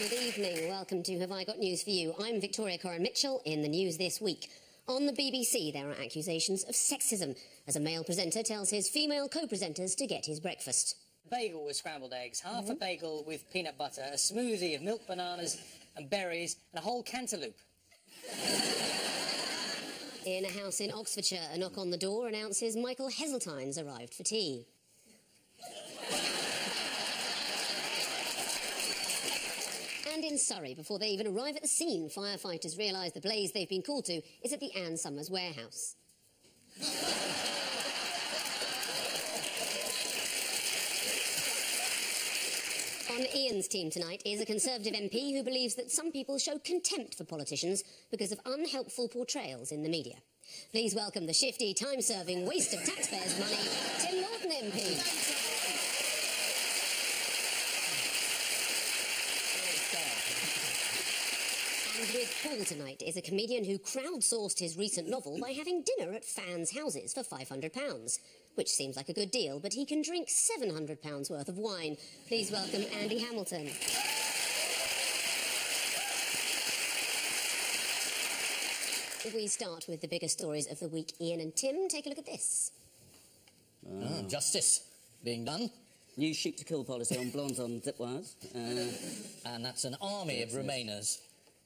Good evening. Welcome to Have I Got News for You? I'm Victoria Coren-Mitchell in the news this week. On the BBC, there are accusations of sexism as a male presenter tells his female co-presenters to get his breakfast. Bagel with scrambled eggs, half a bagel with peanut butter, a smoothie of milk, bananas and berries, and a whole cantaloupe. In a house in Oxfordshire, a knock on the door announces Michael Heseltine's arrived for tea. And in Surrey, before they even arrive at the scene, firefighters realise the blaze they've been called to is at the Ann Summers warehouse. On Ian's team tonight is a Conservative MP who believes that some people show contempt for politicians because of unhelpful portrayals in the media. Please welcome the shifty, time-serving, waste of taxpayers' money, Tim Norton MP. And with Paul tonight is a comedian who crowdsourced his recent novel by having dinner at fans' houses for £500, which seems like a good deal, but he can drink £700 worth of wine. Please welcome Andy Hamilton. We start with the biggest stories of the week. Ian and Tim, take a look at this. Justice being done. New shoot-to-kill policy on blondes on zip wires. And that's an army of Remainers.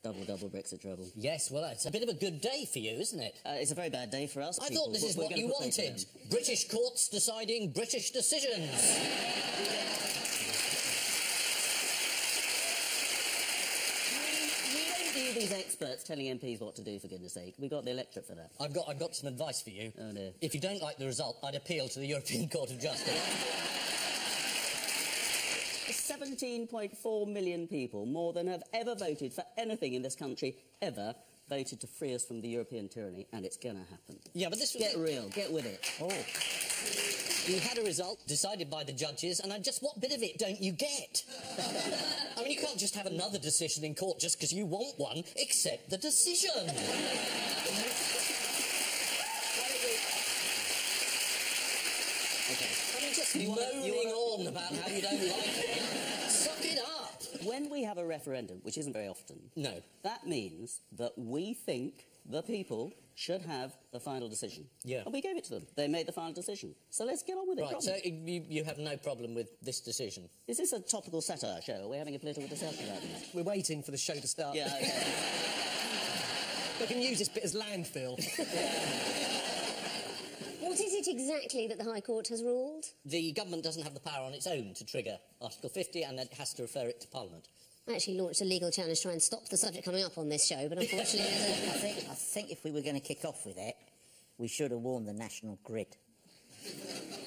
Double Brexit trouble. Yes, well, it's a bit of a good day for you, isn't it? It's a very bad day for us. I thought this is what you wanted. British courts deciding British decisions. We don't do these experts telling MPs what to do, for goodness sake. We've got the electorate for that. I've got some advice for you. Oh, dear. If you don't like the result, I'd appeal to the European Court of Justice. 17.4 million people, more than have ever voted for anything in this country, ever, voted to free us from the European tyranny, and it's going to happen. Yeah, but this was... Get real, get with it. Oh. You had a result decided by the judges, and just what bit of it don't you get? I mean, you can't just have another decision in court just because you want one. Accept the decision. I mean, just moaning on about how you don't like it. Suck it up. When we have a referendum, which isn't very often... No. That means that we think the people should have the final decision. Yeah. And we gave it to them. They made the final decision. So let's get on with it. Right, so you have no problem with this decision? Is this a topical satire show? Are we having a political discussion about this? We're waiting for the show to start. Yeah, okay. We can use this bit as landfill. What is it exactly that the High Court has ruled? The government doesn't have the power on its own to trigger Article 50 and it has to refer it to Parliament. I actually launched a legal challenge to try and stop the subject coming up on this show, but unfortunately I think if we were going to kick off with it, we should have warned the national grid.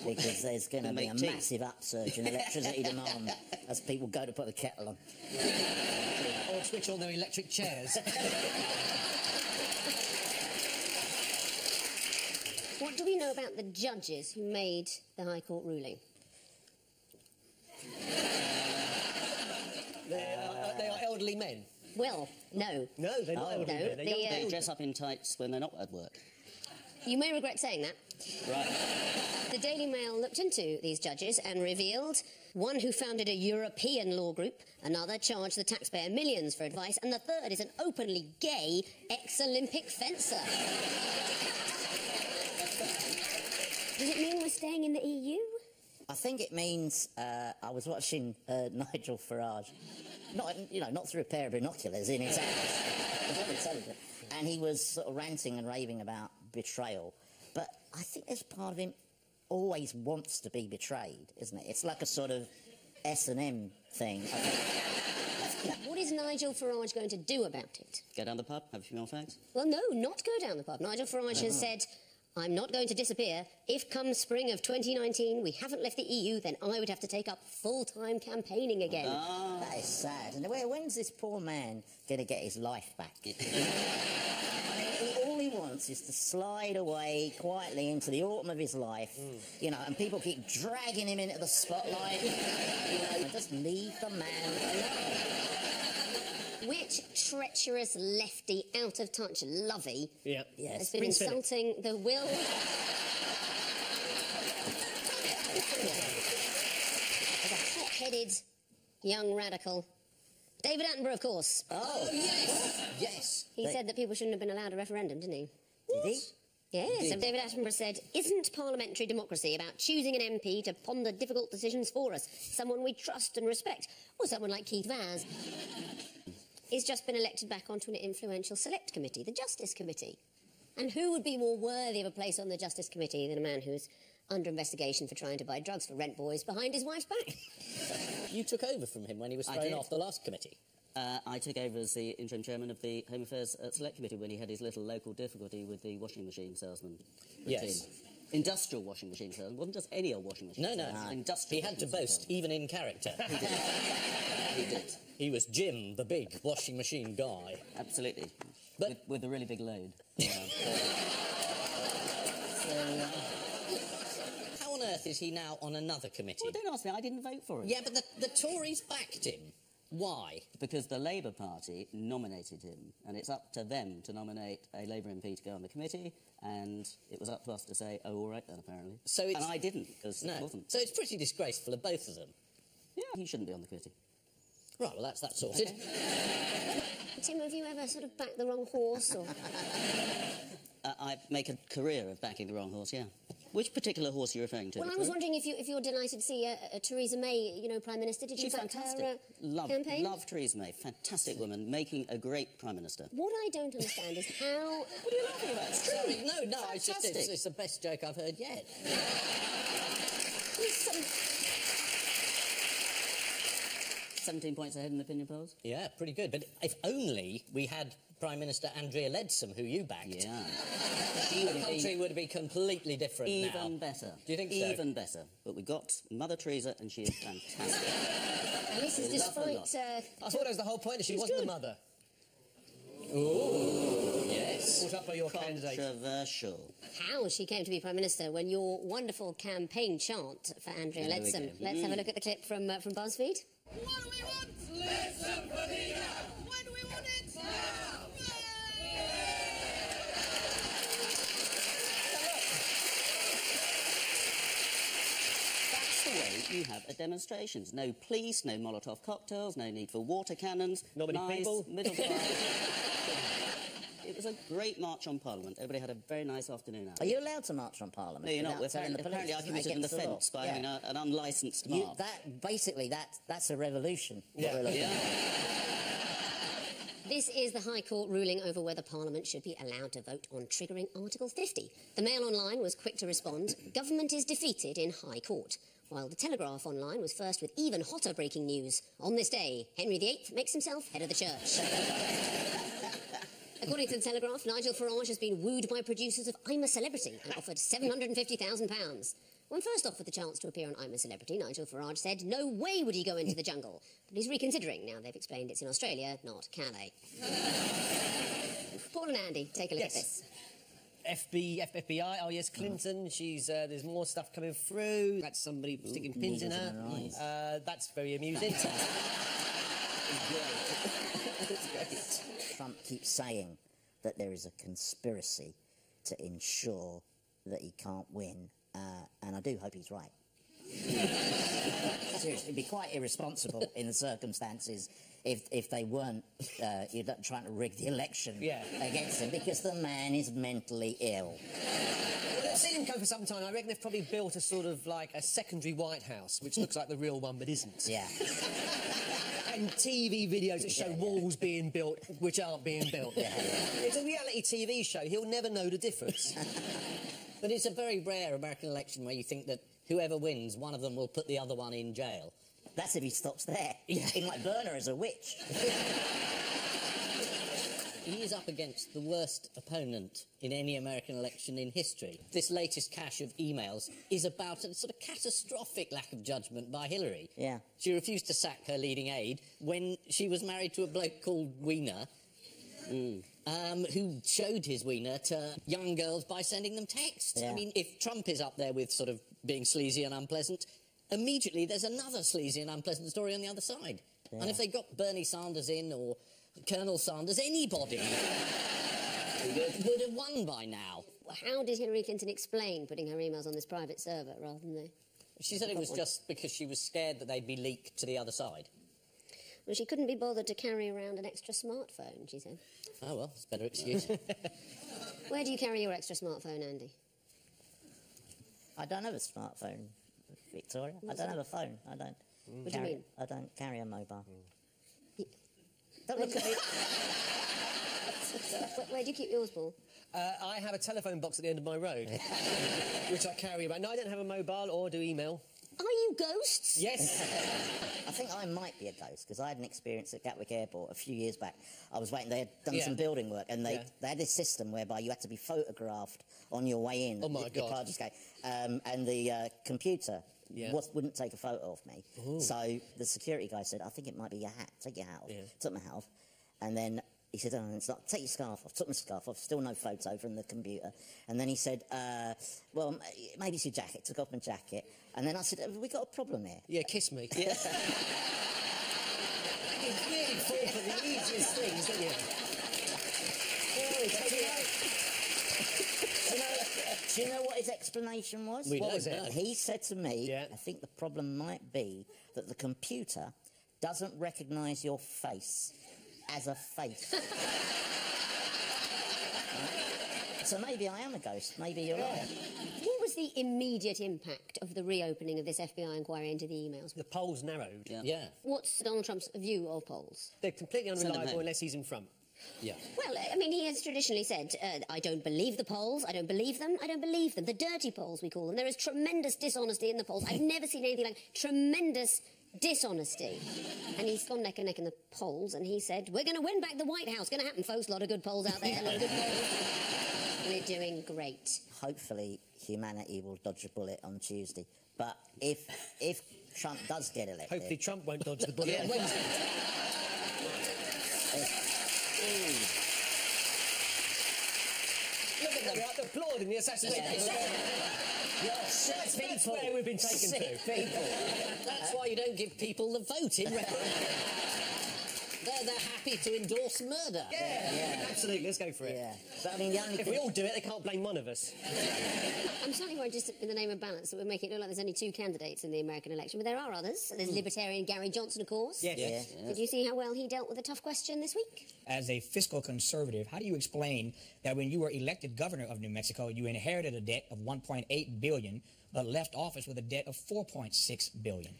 Because there's going to be a massive upsurge in electricity demand as people go to put the kettle on. Or switch on their electric chairs. What do we know about the judges who made the High Court ruling? They are elderly men. Well, no. No, they're not elderly men. They're young They dress up in tights when they're not at work. You may regret saying that. Right. The Daily Mail looked into these judges and revealed one who founded a European law group, another charged the taxpayer millions for advice, and the third is an openly gay ex-Olympic fencer. Does it mean we're staying in the EU? I think it means I was watching Nigel Farage, not through a pair of binoculars in his house, and he was sort of ranting and raving about betrayal. But I think there's part of him always wants to be betrayed, isn't it? It's like a sort of S&M thing. What is Nigel Farage going to do about it? Go down the pub, have a few more fags? Well, no, not go down the pub. Nigel Farage has said, I'm not going to disappear. If come spring of 2019 we haven't left the EU, then I would have to take up full-time campaigning again. Oh, that is sad. And when's this poor man going to get his life back? All he wants is to slide away quietly into the autumn of his life, and people keep dragging him into the spotlight. Just leave the man alone. Which treacherous lefty, out-of-touch lovey has been Prince insulting the will... As a hot-headed young radical. David Attenborough, of course. Oh, yes. Yes. He said that people shouldn't have been allowed a referendum, didn't he? Did he? Yes, and David Attenborough said, isn't parliamentary democracy about choosing an MP to ponder difficult decisions for us, someone we trust and respect, or someone like Keith Vaz? He's just been elected back onto an influential select committee, the Justice Committee. And who would be more worthy of a place on the Justice Committee than a man who's under investigation for trying to buy drugs for rent boys behind his wife's back? You took over from him when he was thrown off the last committee. I took over as the interim chairman of the Home Affairs Select Committee when he had his little local difficulty with the washing machine salesman. Yes. Industrial washing machine salesman. It wasn't just any old washing machine No. salesman. Industrial. He had to boast, even in character. He did. He was Jim, the big washing machine guy. Absolutely. But- with a really big load. How on earth is he now on another committee? Well, don't ask me. I didn't vote for him. Yeah, but the Tories backed him. Why? Because the Labour Party nominated him, and it's up to them to nominate a Labour MP to go on the committee, and it was up to us to say, oh, all right then, apparently. So it's... And I didn't, because it wasn't. So it's pretty disgraceful of both of them. Yeah, he shouldn't be on the committee. Right, well, that's that sorted. Tim, have you ever sort of backed the wrong horse, or...? I make a career of backing the wrong horse, yeah. Which particular horse are you referring to? Well, I was wondering if you're delighted to see Theresa May, Prime Minister. Did you She's back fantastic. her campaign? Love Theresa May. Fantastic woman, making a great Prime Minister. What I don't understand is how... What are you laughing about? It's true. Sorry, no, Fantastic. it's the best joke I've heard yet. 17 points ahead in the opinion polls? Yeah, pretty good. But if only we had Prime Minister Andrea Leadsom, who you backed. Yeah. The country would be completely different now. Even better. Do you think so? Even better. But we got Mother Teresa, and she is fantastic. And this is Love her a despite... lot. I thought that was the whole point, that she She's wasn't good. the mother. Ooh, yes. Brought up by your candidate. Controversial. how she came to be Prime Minister when your wonderful campaign chant for Andrea There we Leadsom. go. Let's have a look at the clip from BuzzFeed. What do we want? Listen for leader. When do we want it? Now. That's the way you have a demonstrations. No police, no Molotov cocktails, no need for water cannons. Not many nice, people. Middle class. It was a great march on Parliament. Everybody had a very nice afternoon out. Are you allowed to march on Parliament? No, you're not. without telling the police? Apparently I Isn't that committed an against the law? offence by Yeah. having an unlicensed march. That's a revolution. what we're looking at. This is the High Court ruling over whether Parliament should be allowed to vote on triggering Article 50. The Mail Online was quick to respond. Government is defeated in High Court. While the Telegraph Online was first with even hotter breaking news. On this day, Henry VIII makes himself head of the church. According to the Telegraph, Nigel Farage has been wooed by producers of I'm a Celebrity and offered £750,000. When first offered the chance to appear on I'm a Celebrity, Nigel Farage said no way would he go into the jungle. But he's reconsidering now they've explained it's in Australia, not Calais. Paul and Andy, take a look at this. FBI, oh yes, Clinton, she's, there's more stuff coming through. That's somebody sticking pins in her. needles in her eyes. That's very amusing. Trump keeps saying that there is a conspiracy to ensure that he can't win, and I do hope he's right. Seriously, it'd be quite irresponsible in the circumstances if they weren't trying to rig the election against him, because the man is mentally ill. I've seen him go for some time. I reckon they've probably built a sort of like a secondary White House, which looks like the real one but isn't. Yeah. And TV videos that show walls being built which aren't being built. It's a reality TV show. He'll never know the difference. But it's a very rare American election where you think that whoever wins, one of them will put the other one in jail. That's if he stops there. He might burn her as a witch. He is up against the worst opponent in any American election in history. This latest cache of emails is about a sort of catastrophic lack of judgment by Hillary. Yeah. She refused to sack her leading aide when she was married to a bloke called Wiener, who showed his wiener to young girls by sending them texts. Yeah. I mean, if Trump is up there with sort of being sleazy and unpleasant, immediately there's another sleazy and unpleasant story on the other side. Yeah. And if they got Bernie Sanders in, or Colonel Sanders, anybody would have won by now. How did Hillary Clinton explain putting her emails on this private server rather than the... She said it was just because she was scared that they'd be leaked to the other side. Well, she couldn't be bothered to carry around an extra smartphone, she said. Oh, well, that's a better excuse. Where do you carry your extra smartphone, Andy? I don't have a smartphone, Victoria. I don't have a phone. I don't. What do you mean? I don't carry a mobile. Don't look at me. Where do you keep yours, Paul? I have a telephone box at the end of my road, which I carry about. No, I don't have a mobile or do email. Are you ghosts? Yes. I think I might be a ghost, because I had an experience at Gatwick Airport a few years back. I was waiting, they had done some building work, and they had this system whereby you had to be photographed on your way in. Oh, my God. Departures gate. And the computer wouldn't take a photo of me. Ooh. So the security guy said, I think it might be your hat. Take your hat off. Yeah. Took my hat off. And then he said, oh, it's not. Take your scarf off. Took my scarf off. Still no photo from the computer. And then he said, well, maybe it's your jacket. Took off my jacket. And then I said, have we got a problem here? Yeah, kiss me. Yeah. You really fall for the easiest things, don't you? Do you know what his explanation was? What was it? He said to me, I think the problem might be that the computer doesn't recognise your face as a face. So maybe I am a ghost. Maybe you're right. What was the immediate impact of the reopening of this FBI inquiry into the emails? The polls narrowed. Yeah. What's Donald Trump's view of polls? They're completely unreliable unless he's in front. Yeah. Well, I mean, he has traditionally said, I don't believe the polls, I don't believe them, I don't believe them. The dirty polls, we call them. There is tremendous dishonesty in the polls. I've never seen anything like tremendous dishonesty. And he's gone neck and neck in the polls, and he said, we're going to win back the White House. Going to happen, folks. A lot of good polls out there, a lot of good polls. We're doing great. Hopefully humanity will dodge a bullet on Tuesday. But if Trump does get elected... Hopefully Trump won't dodge the bullet on Wednesday. Look at them, they're applauding the assassination. That's where we've been taken to. People. That's why you don't give people the vote in referendum. They're happy to endorse murder. Yeah, absolutely. Let's go for it. Yeah. But I mean, if we all do it, they can't blame one of us. I'm slightly worried, just in the name of balance, that we're making it look like there's only two candidates in the American election, but there are others. There's Libertarian Gary Johnson, of course. Yes. Did you see how well he dealt with a tough question this week? As a fiscal conservative, how do you explain that when you were elected governor of New Mexico, you inherited a debt of $1.8 billion, but left office with a debt of $4.6 billion?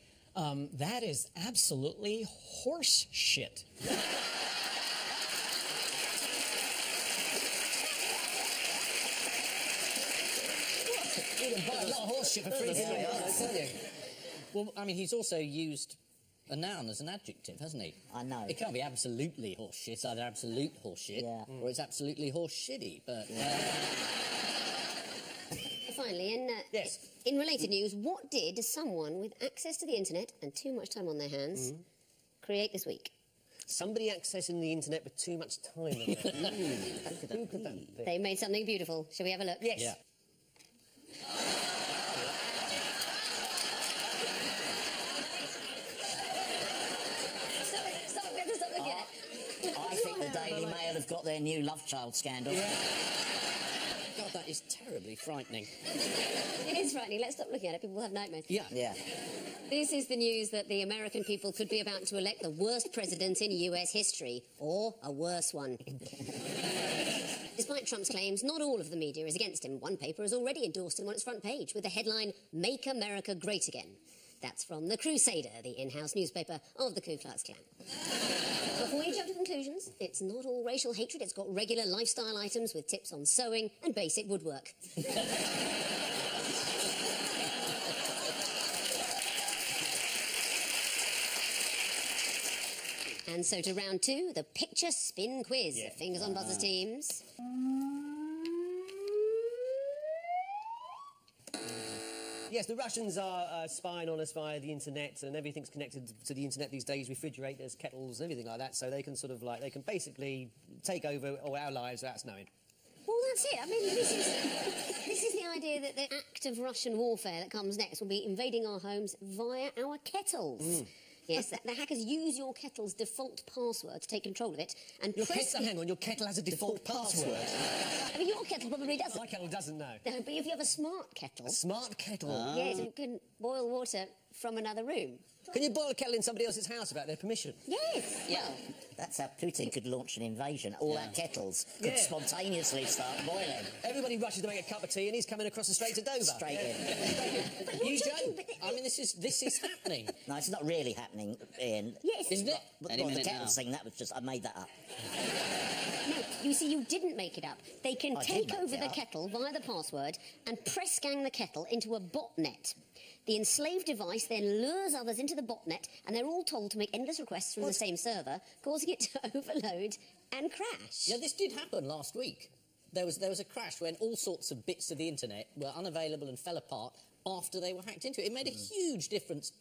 That is absolutely horse shit. You can buy a lot of horse shit for free. Well, I mean, he's also used a noun as an adjective, hasn't he? I know. It can't be absolutely horse shit. It's either absolute horse shit or it's absolutely horse shitty, but... Finally, in related news, what did someone with access to the internet and too much time on their hands create this week? Somebody accessing the internet with too much time on it. Who could that be? They made something beautiful. Shall we have a look? Yes. Yeah. Stop it, we have to stop looking at it. I think the Daily Mail have got their new love child scandal. God, that is terribly frightening. It is frightening. Let's stop looking at it. People will have nightmares. Yeah. This is the news that the American people could be about to elect the worst president in US history, or a worse one. Despite Trump's claims, not all of the media is against him. One paper has already endorsed him on its front page with the headline, Make America Great Again. That's from The Crusader, the in-house newspaper of the Ku Klux Klan. Before you jump to conclusions, it's not all racial hatred. It's got regular lifestyle items with tips on sewing and basic woodwork. And so to round two, the picture spin quiz. Yeah. Fingers on buzzers, teams. Yes, the Russians are spying on us via the internet, and everything's connected to the internet these days, refrigerators, kettles, and everything like that, so they can sort of like, they can basically take over all our lives without us knowing. Well, that's it. I mean, this is the idea that the act of Russian warfare that comes next will be invading our homes via our kettles. Yes, the hackers use your kettle's default password to take control of it and Hang on, your kettle has a default password? I mean, your kettle probably doesn't. My kettle doesn't know. No, but if you have a smart kettle... A smart kettle? Yes, you can boil water from another room. Can you boil a kettle in somebody else's house without their permission? Yes. Yeah. That's how Putin could launch an invasion. All our kettles could spontaneously start boiling. Everybody rushes to make a cup of tea and he's coming across the strait to Dover. Straight in. You joke? I mean, this is happening. No, it's not really happening, Ian. Yes. Isn't it? But Any the minute kettle now. thing, that was just... I made that up. No, you see, you didn't make it up. They can I did take make over it the up. kettle via the password and press gang the kettle into a botnet. The enslaved device then lures others into the botnet, and they're all told to make endless requests from the same server, causing it to overload and crash. Yeah, this did happen last week. There was a crash when all sorts of bits of the internet were unavailable and fell apart after they were hacked into. It made a huge difference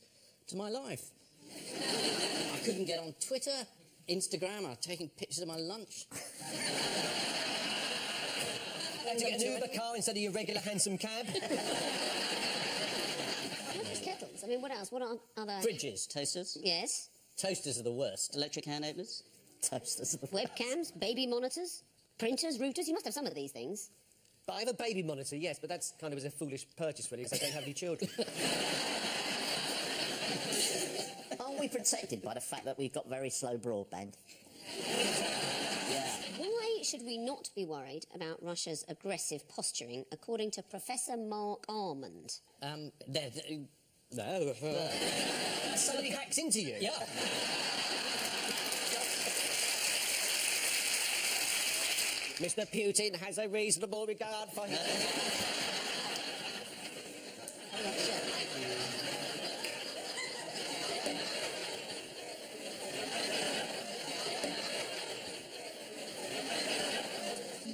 to my life. I couldn't get on Twitter, Instagram. I was taking pictures of my lunch. Had to get an Uber car instead of your regular handsome cab. Not just kettles. I mean, what else? What are other... Fridges. Toasters, Yes. Toasters are the worst. electric hand openers. Toasters. Webcams, baby monitors, printers, routers. You must have some of these things. But I have a baby monitor, yes, but that's kind of a foolish purchase, really, because I don't have any children. Aren't we protected by the fact that we've got very slow broadband? Why should we not be worried about Russia's aggressive posturing, according to Professor Mark Armand? No. Somebody hacks into you. Yeah. Mr. Putin has a reasonable regard for him.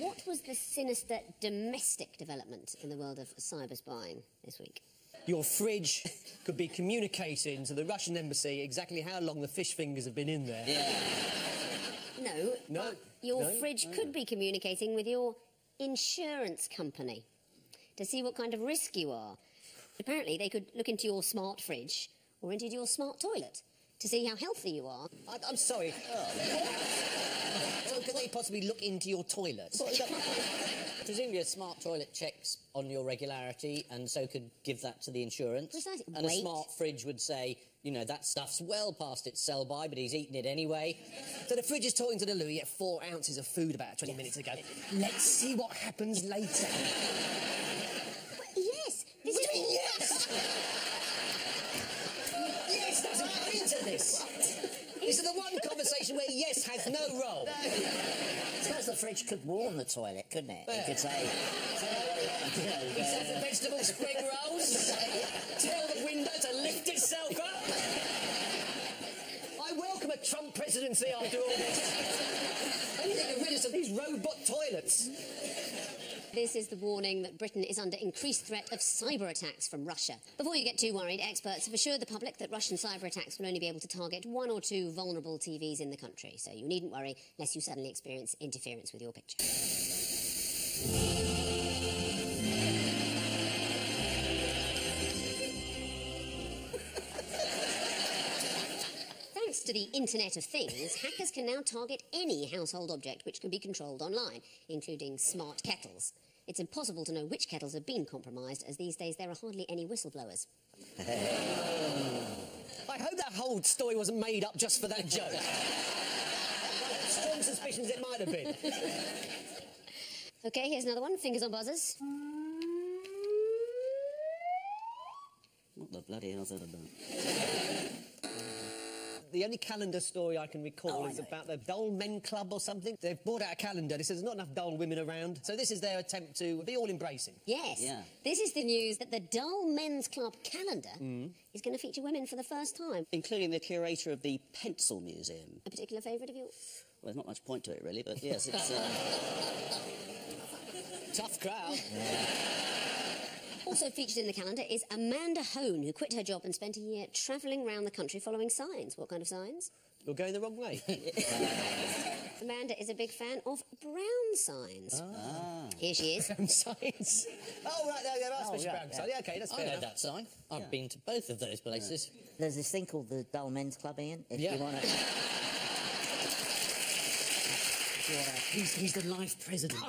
What was the sinister domestic development in the world of cyber spying this week? Your fridge could be communicating to the Russian embassy exactly how long the fish fingers have been in there. No, No, but your no, fridge could be communicating with your insurance company to see what kind of risk you are. Apparently, they could look into your smart fridge or into your smart toilet to see how healthy you are. I'm sorry. So could they possibly look into your toilet? Presumably a smart toilet checks on your regularity and so could give that to the insurance. Precisely. And Weight. a smart fridge would say, you know, that stuff's well past its sell-by, but he's eaten it anyway. So the fridge is talking to the loo, you get 4 ounces of food about 20 minutes ago. Let's see what happens later. Yes, this is Yes! Yes, that's right into this. This is the one conversation where yes has no role. I suppose the fridge could warm the toilet, couldn't it? It could say... He says the vegetable spring rolls. Tell the window to lift itself up. I welcome a Trump presidency after all this. I need to get rid of some of these robot toilets. This is the warning that Britain is under increased threat of cyber attacks from Russia. Before you get too worried, experts have assured the public that Russian cyber attacks will only be able to target 1 or 2 vulnerable TVs in the country, so you needn't worry unless you suddenly experience interference with your picture. Thanks to the Internet of Things, hackers can now target any household object which can be controlled online, including smart kettles. It's impossible to know which kettles have been compromised, as these days there are hardly any whistleblowers. I hope that whole story wasn't made up just for that joke. Strong suspicions it might have been. OK, here's another one. Fingers on buzzers. What the bloody hell's that about? The only calendar story I can recall is about the Dull Men Club or something. They've brought out a calendar. They said there's not enough dull women around. So this is their attempt to be all-embracing. Yes. Yeah. This is the news that the Dull Men's Club calendar is going to feature women for the first time. Including the curator of the Pencil Museum. A particular favourite of yours? Well, there's not much point to it, really, but yes, it's... Tough crowd. Also featured in the calendar is Amanda Hone, who quit her job and spent a year travelling around the country following signs. What kind of signs? You're going the wrong way. Amanda is a big fan of brown signs. Here she is. Brown signs. Oh, right, there are special brown signs. Yeah, OK, that's I fair know enough. that sign. I've been to both of those places. There's this thing called the Dull Men's Club, Ian. If Yeah. you want to... He's the life president.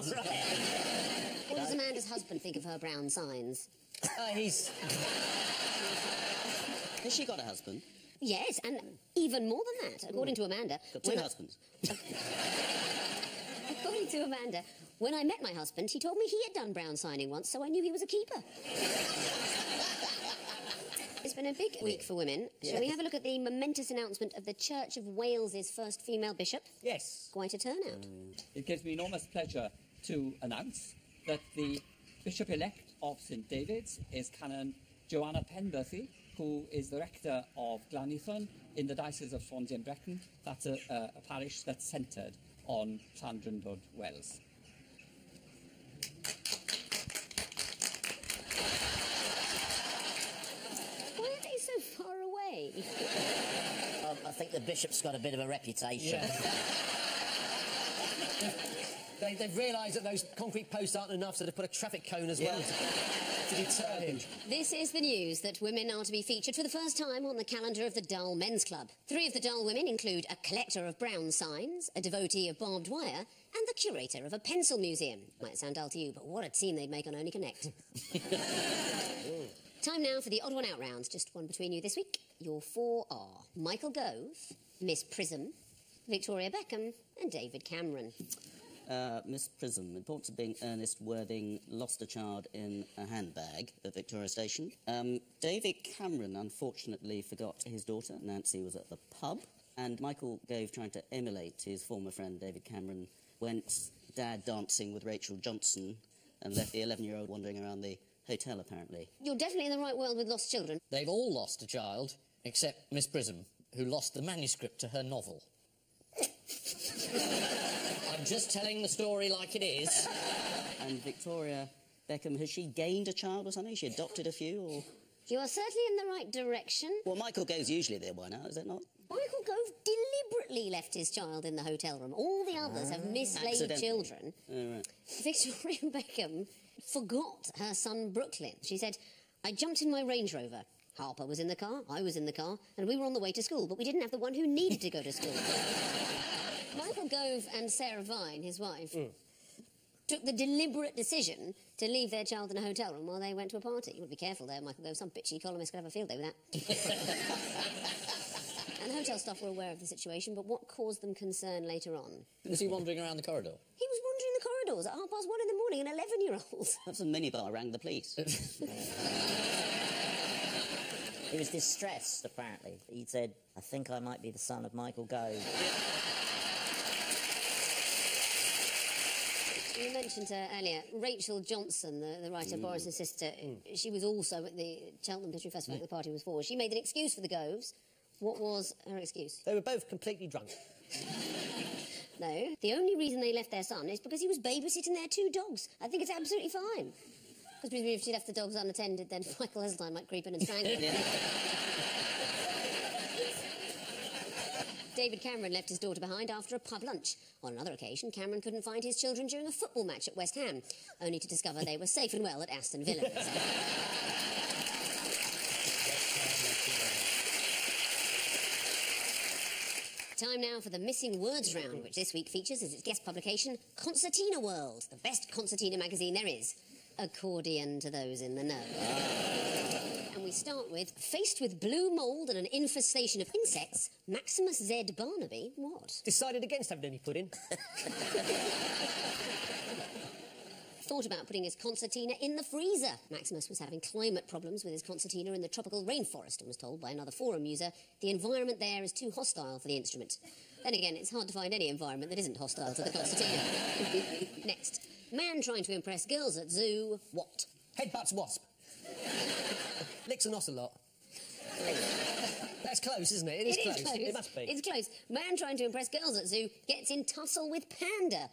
What does Amanda's husband think of her brown signs? He's... Has she got a husband? Yes, and even more than that, according to Amanda... Got two husbands. According to Amanda, when I met my husband, he told me he had done brown signing once, so I knew he was a keeper. It's been a big week for women. Yes. Shall we have a look at the momentous announcement of the Church of Wales's first female bishop? Yes. Quite a turnout. It gives me enormous pleasure to announce that the Bishop-elect of St David's is Canon Joanna Penberthy, who is the rector of Glanifern in the Diocese of Swansea and Brecon. That's a parish that's centred on Llandrindod Wells. Why are they so far away? I think the bishop's got a bit of a reputation. Yeah. They've realised that those concrete posts aren't enough, so they've put a traffic cone as well to deter him. This is the news that women are to be featured for the first time on the calendar of the Dull Men's Club. 3 of the Dull women include a collector of brown signs, a devotee of barbed wire, and the curator of a pencil museum. Might sound dull to you, but what a team they'd make on Only Connect. Time now for the odd one out round. Just one between you this week. Your 4 are Michael Gove, Miss Prism, Victoria Beckham, and David Cameron. Miss Prism, reports of being Ernest Worthing lost a child in a handbag at Victoria Station. David Cameron unfortunately forgot his daughter. Nancy was at the pub. And Michael Gove, trying to emulate his former friend David Cameron, went dad dancing with Rachel Johnson and left the 11-year-old wandering around the hotel, apparently. You're definitely in the right world with lost children. They've all lost a child, except Miss Prism, who lost the manuscript to her novel. I'm just telling the story like it is. And Victoria Beckham, has she gained a child or something? She adopted a few, or...? You are certainly in the right direction. Well, Michael Gove's usually there by now, is it not? Michael Gove deliberately left his child in the hotel room. All the others have mislaid Accidentally. children. Oh, right. Victoria Beckham forgot her son Brooklyn. She said, I jumped in my Range Rover. Harper was in the car, I was in the car, and we were on the way to school, but we didn't have the one who needed to go to school. Michael Gove and Sarah Vine, his wife, took the deliberate decision to leave their child in a hotel room while they went to a party. You would be careful there, Michael Gove. Some bitchy columnist could have a field day with that. And the hotel staff were aware of the situation, but what caused them concern later on? Was he wandering around the corridor? He was wandering the corridors at 1:30 in the morning, an 11-year-old. That's a minibar rang the police. He was distressed, apparently. He said, I think I might be the son of Michael Gove. You mentioned her earlier, Rachel Johnson, the writer Boris's sister. She was also at the Cheltenham Literary Festival the party was for. She made an excuse for the Goves. What was her excuse? They were both completely drunk. No, the only reason they left their son is because he was babysitting their 2 dogs. I think it's absolutely fine. Because presumably if she left the dogs unattended, then Michael Heseltine might creep in and strangle them. David Cameron left his daughter behind after a pub lunch. On another occasion, Cameron couldn't find his children during a football match at West Ham, only to discover they were safe and well at Aston Villa. Time now for the Missing Words round, which this week features as its guest publication, Concertina World, the best concertina magazine there is. Accordion to those in the know. And we start with, faced with blue mould and an infestation of insects, Maximus Z. Barnaby, what? Decided against having any pudding. Thought about putting his concertina in the freezer. Maximus was having climate problems with his concertina in the tropical rainforest and was told by another forum user the environment there is too hostile for the instrument. Then again, it's hard to find any environment that isn't hostile to the concertina. Next. Man trying to impress girls at zoo, what? Headbutts wasp. Licks an ocelot. That's close, isn't it? It is close. It must be. It's close. Man trying to impress girls at zoo gets in tussle with panda.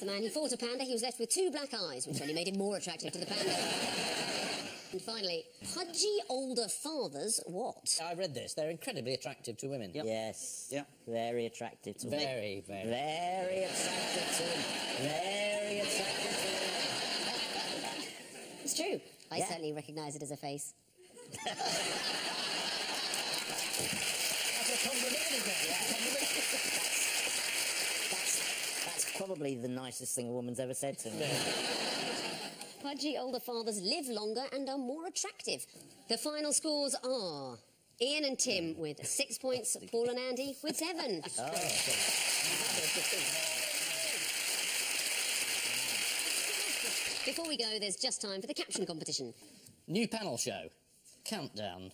The man who fought a panda, he was left with 2 black eyes, which only made him more attractive to the panda. And finally, pudgy older fathers, what? I read this. They're incredibly attractive to women. Yep. Yes. Yep. Very attractive to women. Very. Very attractive to women. Very attractive to women. It's true. I Yeah. certainly recognise it as a face. That's a compliment, isn't it? Yeah, compliment. That's probably the nicest thing a woman's ever said to me. pudgy older fathers live longer and are more attractive. The final scores are Ian and Tim with 6 points, Paul and Andy with 7. Before we go, there's just time for the caption competition. New panel show. Countdown.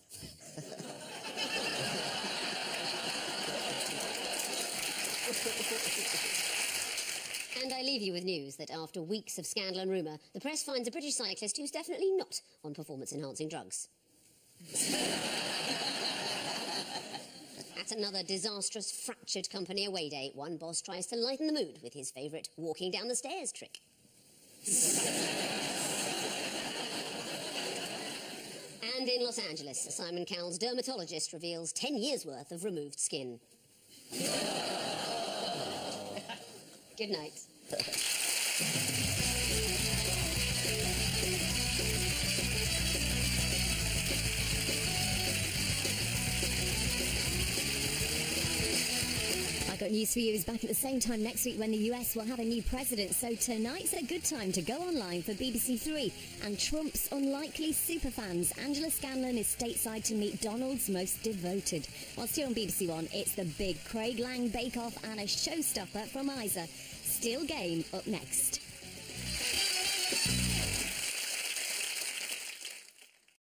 And I leave you with news that after weeks of scandal and rumour, the press finds a British cyclist who's definitely not on performance-enhancing drugs. At another disastrous, fractured company away day, one boss tries to lighten the mood with his favourite walking down the stairs trick. And in Los Angeles, Simon Cowell's dermatologist reveals 10 years' worth of removed skin. Good night. I got news for you. Is back at the same time next week when the US will have a new president. So tonight's a good time to go online for BBC Three and Trump's unlikely superfans. Angela Scanlon is stateside to meet Donald's most devoted. Whilst here on BBC One, it's the big Craig Lang bake-off and a showstopper from Isa. Still game up next.